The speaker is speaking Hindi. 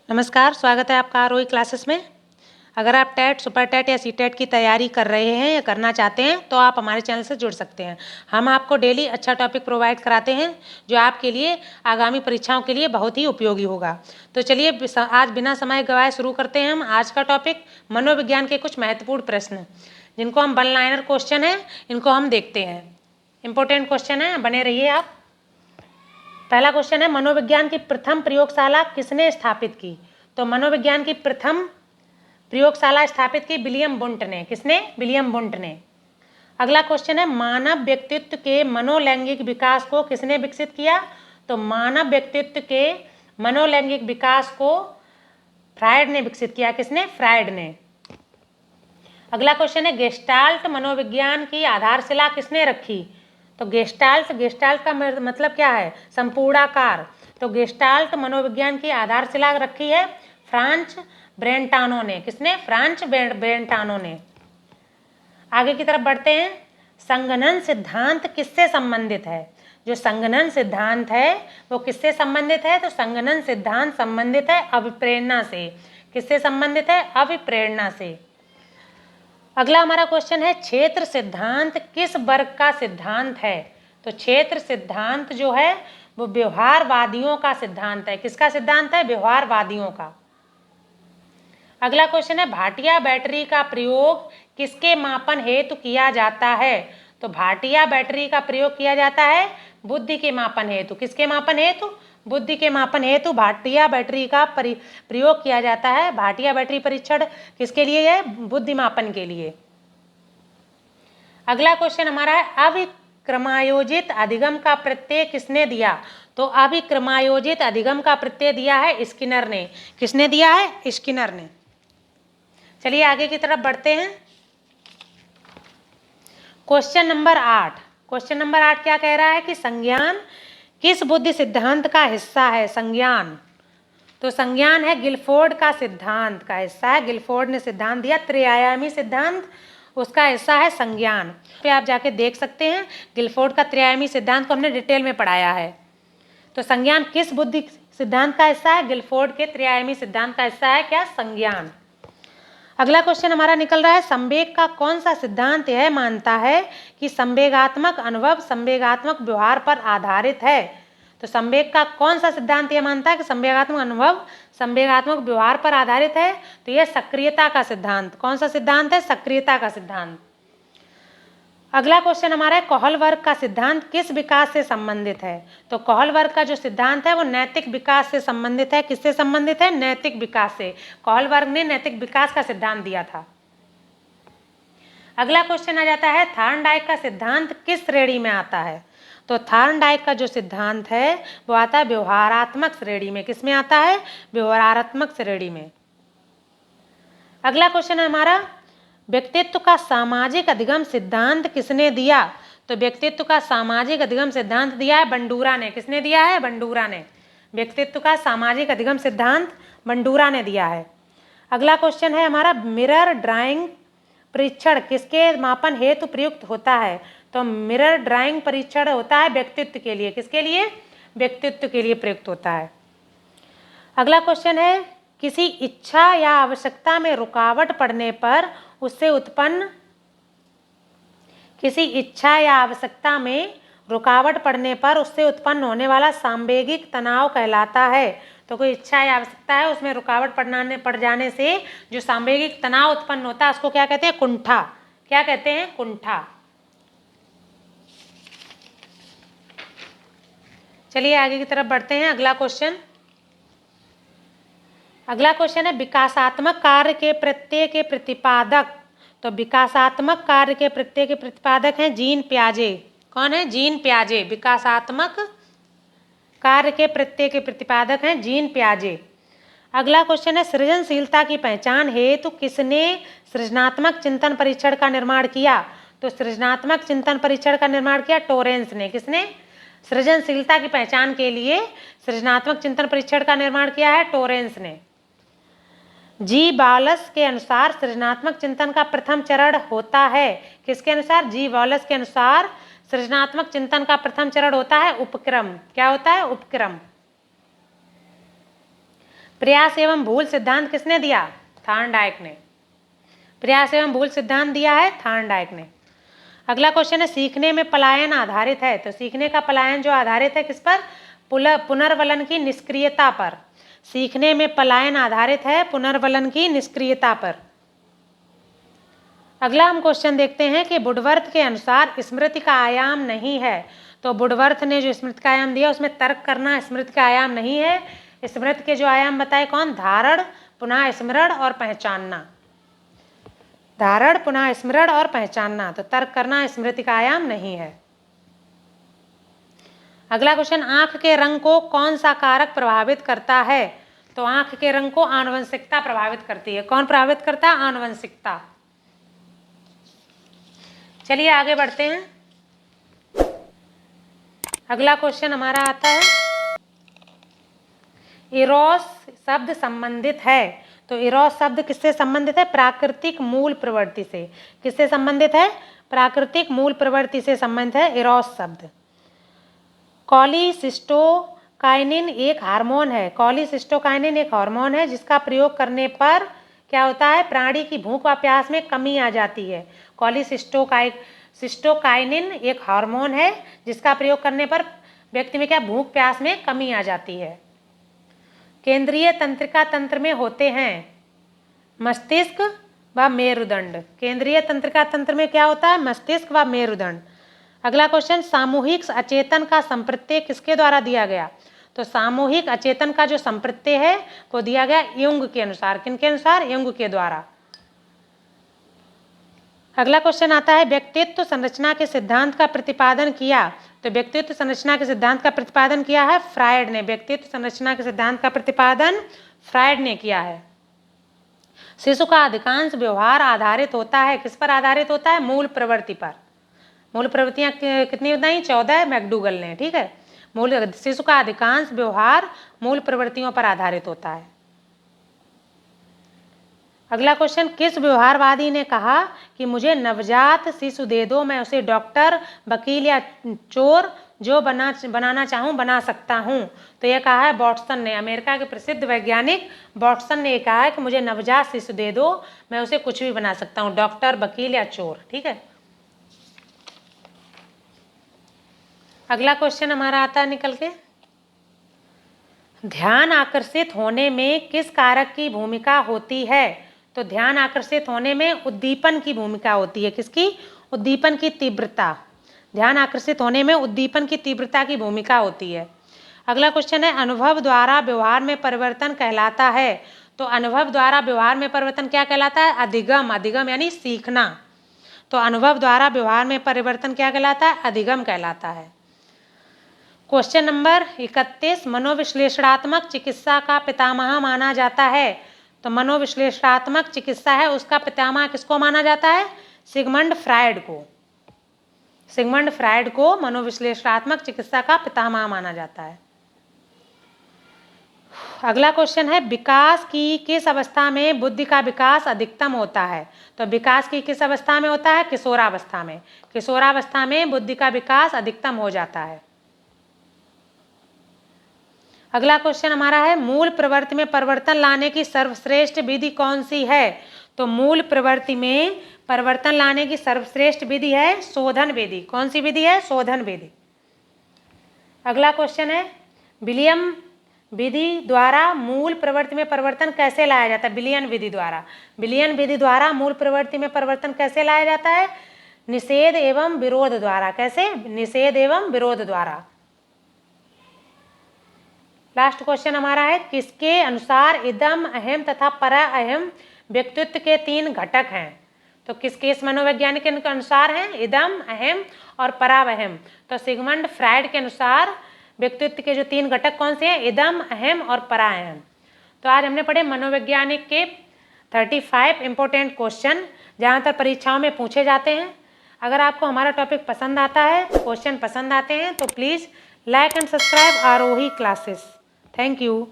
नमस्कार, स्वागत है आपका आरोही क्लासेस में। अगर आप टेट, सुपर टेट या सी टेट की तैयारी कर रहे हैं या करना चाहते हैं तो आप हमारे चैनल से जुड़ सकते हैं। हम आपको डेली अच्छा टॉपिक प्रोवाइड कराते हैं जो आपके लिए आगामी परीक्षाओं के लिए बहुत ही उपयोगी होगा। तो चलिए आज बिना समय गवाए शुरू करते हैं हम आज का टॉपिक मनोविज्ञान के कुछ महत्वपूर्ण प्रश्न जिनको हम वन लाइनर क्वेश्चन है, इनको हम देखते हैं। इंपॉर्टेंट क्वेश्चन है, बने रहिए आप। पहला क्वेश्चन है, मनोविज्ञान की प्रथम प्रयोगशाला किसने स्थापित की? तो मनोविज्ञान की प्रथम प्रयोगशाला स्थापित की विलियम वुंट ने। किसने? विलियम वुंट ने। अगला क्वेश्चन है, मानव व्यक्तित्व के मनोलैंगिक विकास को किसने विकसित किया? तो मानव व्यक्तित्व के मनोलैंगिक विकास को फ्रायड ने विकसित किया। किसने? फ्रायड ने। अगला क्वेश्चन है, गेस्टाल्ट मनोविज्ञान की आधारशिला किसने रखी? तो गेस्टाल्ट का मतलब क्या है? संपूर्णाकार। तो गेस्टाल्ट मनोविज्ञान की आधारशिला रखी है फ्रांच ब्रेंटानो ने। किसने? फ्रांच ब्रेंटानो ने। आगे की तरफ बढ़ते हैं। संघनन सिद्धांत किससे संबंधित है? जो संघनन सिद्धांत है वो किससे संबंधित है? तो संघनन सिद्धांत संबंधित है अभिप्रेरणा से। किससे संबंधित है? अभिप्रेरणा से। अगला हमारा क्वेश्चन है, क्षेत्र सिद्धांत किस वर्ग का सिद्धांत है? तो क्षेत्र सिद्धांत जो है वो व्यवहारवादियों का सिद्धांत है। किसका सिद्धांत है? व्यवहारवादियों का। अगला क्वेश्चन है, भाटिया बैटरी का प्रयोग किसके मापन हेतु किया जाता है? तो भाटिया बैटरी का प्रयोग किया जाता है बुद्धि के मापन हेतु। किसके मापन हेतु? बुद्धि के मापन हेतु भाटिया बैटरी का प्रयोग किया जाता है। भाटिया बैटरी परीक्षण किसके लिए है? बुद्धि मापन के लिए। अगला क्वेश्चन हमारा है, अभिक्रमायोजित अधिगम का प्रत्यय किसने दिया? तो अभिक्रमायोजित अधिगम का प्रत्यय दिया है स्किनर ने। किसने दिया है? स्किनर ने। चलिए आगे की तरफ बढ़ते हैं। Question number 8। क्वेश्चन नंबर 8 क्या कह रहा है कि संज्ञान किस बुद्धि सिद्धांत का हिस्सा है? संज्ञान, तो संज्ञान है गिलफोर्ड का सिद्धांत का हिस्सा है। गिलफोर्ड ने सिद्धांत दिया त्रिआयामी सिद्धांत, उसका हिस्सा है संज्ञान। पे आप जाके देख सकते हैं, गिलफोर्ड का त्रिआयामी सिद्धांत को हमने डिटेल में पढ़ाया है। तो संज्ञान किस बुद्धि सिद्धांत का हिस्सा है? गिलफोर्ड के त्रिआयामी सिद्धांत का हिस्सा है क्या? संज्ञान। अगला क्वेश्चन हमारा निकल रहा है, संवेग का कौन सा सिद्धांत यह मानता है कि संवेगात्मक अनुभव संवेगात्मक व्यवहार पर आधारित है? तो संवेग का कौन सा सिद्धांत यह मानता है कि संवेगात्मक अनुभव संवेगात्मक व्यवहार पर आधारित है? तो यह सक्रियता का सिद्धांत। कौन सा सिद्धांत है? सक्रियता का सिद्धांत। अगला क्वेश्चन हमारा है, कौहल वर्ग का सिद्धांत किस विकास से संबंधित है? तो कौहल वर्ग का जो सिद्धांत है वो नैतिक विकास से संबंधित है। किससे संबंधित है? नैतिक विकास से। कौहल वर्ग ने नैतिक विकास का सिद्धांत दिया था। अगला क्वेश्चन आ जाता है, थॉर्नडाइक का सिद्धांत किस श्रेणी में आता है? तो थॉर्नडाइक का जो सिद्धांत है वो आता है व्यवहारात्मक श्रेणी में। किसमें आता है? व्यवहारात्मक श्रेणी में। अगला क्वेश्चन है हमारा, व्यक्तित्व का सामाजिक अधिगम सिद्धांत किसने दिया? तो व्यक्तित्व का सामाजिक अधिगम सिद्धांत दिया है बंडूरा ने। किसने दिया है? बंडूरा ने। व्यक्तित्व का सामाजिक अधिगम सिद्धांत बंडूरा ने दिया है। अगला क्वेश्चन है हमारा, मिरर ड्राइंग परीक्षण किसके मापन हेतु प्रयुक्त होता है? तो मिरर ड्राइंग परीक्षण होता है व्यक्तित्व के लिए। किसके लिए? व्यक्तित्व के लिए प्रयुक्त होता है। अगला क्वेश्चन है, किसी इच्छा या आवश्यकता में रुकावट पड़ने पर उससे उत्पन्न किसी इच्छा या आवश्यकता में रुकावट पड़ने पर उससे उत्पन्न होने वाला सांवेगिक तनाव कहलाता है। तो कोई इच्छा या आवश्यकता है, उसमें रुकावट पड़ जाने से जो सांवेगिक तनाव उत्पन्न होता है उसको क्या कहते हैं? कुंठा। क्या कहते हैं? कुंठा। चलिए आगे की तरफ बढ़ते हैं। अगला क्वेश्चन है, विकासात्मक कार्य के प्रत्यय के प्रतिपादक। तो विकासात्मक कार्य के प्रत्यय के प्रतिपादक हैं जीन पियाजे। कौन है? जीन पियाजे। विकासात्मक कार्य के प्रत्यय के प्रतिपादक हैं जीन पियाजे। अगला क्वेश्चन है, सृजनशीलता की पहचान हेतु किसने सृजनात्मक चिंतन परीक्षण का निर्माण किया? तो सृजनात्मक चिंतन परीक्षण का निर्माण किया टोरेंस ने। किसने? सृजनशीलता की पहचान के लिए सृजनात्मक चिंतन परीक्षण का निर्माण किया है टोरेंस ने। जी वॉलस के अनुसार सृजनात्मक चिंतन का प्रथम चरण होता है। किसके अनुसार? जी वॉलस के अनुसार सृजनात्मक चिंतन का प्रथम चरण होता है उपक्रम। क्या होता है? उपक्रम। प्रयास एवं भूल सिद्धांत किसने दिया? थॉर्नडाइक ने। प्रयास एवं भूल सिद्धांत दिया है थॉर्नडाइक ने। अगला क्वेश्चन है सीखने में पलायन आधारित है, तो सीखने का पलायन जो आधारित है किस पर? पुनर्वलन की निष्क्रियता पर। सीखने में पलायन आधारित है पुनर्वलन की निष्क्रियता पर। अगला हम क्वेश्चन देखते हैं कि वुडवर्थ के अनुसार स्मृति का आयाम नहीं है, तो वुडवर्थ ने जो स्मृति का आयाम दिया उसमें तर्क करना स्मृति का आयाम नहीं है। स्मृति के जो आयाम बताए कौन? धारण, पुनः स्मरण और पहचानना। धारण, पुनः स्मरण और पहचानना, तो तर्क करना स्मृति का आयाम नहीं है। अगला क्वेश्चन, आंख के रंग को कौन सा कारक प्रभावित करता है? तो आंख के रंग को आनुवंशिकता प्रभावित करती है। कौन प्रभावित करता है? आनुवंशिकता। चलिए आगे बढ़ते हैं। अगला क्वेश्चन हमारा आता है इरोस शब्द संबंधित है, तो इरोस शब्द किससे संबंधित है? प्राकृतिक मूल प्रवृत्ति से। किससे संबंधित है? प्राकृतिक मूल प्रवृत्ति से संबंधित है इरोस शब्द। कॉलीसिस्टोकाइनिन एक हार्मोन है। कॉलीसिस्टोकाइनिन एक हार्मोन है जिसका प्रयोग करने पर क्या होता है? प्राणी की भूख व प्यास में कमी आ जाती है। कॉलीसिस्टोकाइनिन एक हार्मोन है जिसका प्रयोग करने पर व्यक्ति में क्या? भूख प्यास में कमी आ जाती है। केंद्रीय तंत्रिका तंत्र में होते हैं मस्तिष्क व मेरुदंड। केंद्रीय तंत्रिका तंत्र में क्या होता है? मस्तिष्क व मेरुदंड। अगला क्वेश्चन, सामूहिक अचेतन का संप्रत्यय किसके द्वारा दिया गया? तो सामूहिक अचेतन का जो संप्रत्यय है वो दिया गया युंग के अनुसार। किनके अनुसार? युंग के द्वारा। अगला क्वेश्चन आता है व्यक्तित्व संरचना के सिद्धांत का प्रतिपादन किया, तो व्यक्तित्व संरचना के सिद्धांत का प्रतिपादन किया है फ्रायड ने। व्यक्तित्व संरचना के सिद्धांत का प्रतिपादन फ्रायड ने किया है। शिशु का अधिकांश व्यवहार आधारित होता है, किस पर आधारित होता है? मूल प्रवृत्ति पर। मूल प्रवृत्तियां कितनी बताई? 14 मैकडूगल ने। ठीक है, मूल शिशु का अधिकांश व्यवहार मूल प्रवृत्तियों पर आधारित होता है। अगला क्वेश्चन, किस व्यवहारवादी ने कहा कि मुझे नवजात शिशु दे दो, मैं उसे डॉक्टर, वकील या चोर जो बनाना चाहूँ बना सकता हूँ? तो यह कहा है वाटसन ने। अमेरिका के प्रसिद्ध वैज्ञानिक वाटसन ने कहा है कि मुझे नवजात शिशु दे दो, मैं उसे कुछ भी बना सकता हूँ, डॉक्टर, वकील या चोर। ठीक है, अगला क्वेश्चन हमारा आता है निकल के, ध्यान आकर्षित होने में किस कारक की भूमिका होती है? तो ध्यान आकर्षित होने में उद्दीपन की भूमिका होती है। किसकी? उद्दीपन की तीव्रता। ध्यान आकर्षित होने में उद्दीपन की तीव्रता की भूमिका होती है। अगला क्वेश्चन है अनुभव द्वारा व्यवहार में परिवर्तन कहलाता है, तो अनुभव द्वारा व्यवहार में परिवर्तन क्या कहलाता है? अधिगम। अधिगम यानी सीखना। तो अनुभव द्वारा व्यवहार में परिवर्तन क्या कहलाता है? अधिगम कहलाता है। क्वेश्चन नंबर 31, मनोविश्लेषणात्मक चिकित्सा का पितामह माना जाता है, तो मनोविश्लेषणात्मक चिकित्सा है उसका पितामह किसको माना जाता है? सिगमंड फ्रायड को। सिगमंड फ्रायड को मनोविश्लेषणात्मक चिकित्सा का पितामह माना जाता है। अगला क्वेश्चन है विकास की किस अवस्था में बुद्धि का विकास अधिकतम होता है? तो विकास की किस अवस्था में होता है? किशोरावस्था में। किशोरावस्था में बुद्धि का विकास अधिकतम हो जाता है। अगला क्वेश्चन हमारा है मूल प्रवृत्ति में परिवर्तन लाने की सर्वश्रेष्ठ विधि कौन सी है? तो मूल प्रवृत्ति में परिवर्तन लाने की सर्वश्रेष्ठ विधि है शोधन विधि। कौन सी विधि है? शोधन विधि। अगला क्वेश्चन है विलियम विधि द्वारा मूल प्रवृत्ति में परिवर्तन कैसे लाया जाता है? विलियन विधि द्वारा। विलियन विधि द्वारा मूल प्रवृत्ति में परिवर्तन कैसे लाया जाता है? निषेध एवं विरोध द्वारा। कैसे? निषेध एवं विरोध द्वारा। लास्ट क्वेश्चन हमारा है किसके अनुसार इदम, अहम तथा परा अहम व्यक्तित्व के 3 घटक हैं? तो किस मनोवैज्ञानिक के अनुसार हैं? इदम, अहम और परावहम। तो सिगमंड फ्रायड के अनुसार व्यक्तित्व के जो 3 घटक कौन से हैं? इदम, अहम और पराअहम। तो आज हमने पढ़े मनोवैज्ञानिक के 35 इंपॉर्टेंट क्वेश्चन जहाँ तक परीक्षाओं में पूछे जाते हैं। अगर आपको हमारा टॉपिक पसंद आता है, क्वेश्चन पसंद आते हैं, तो please like and subscribe Arohi classes. Thank you.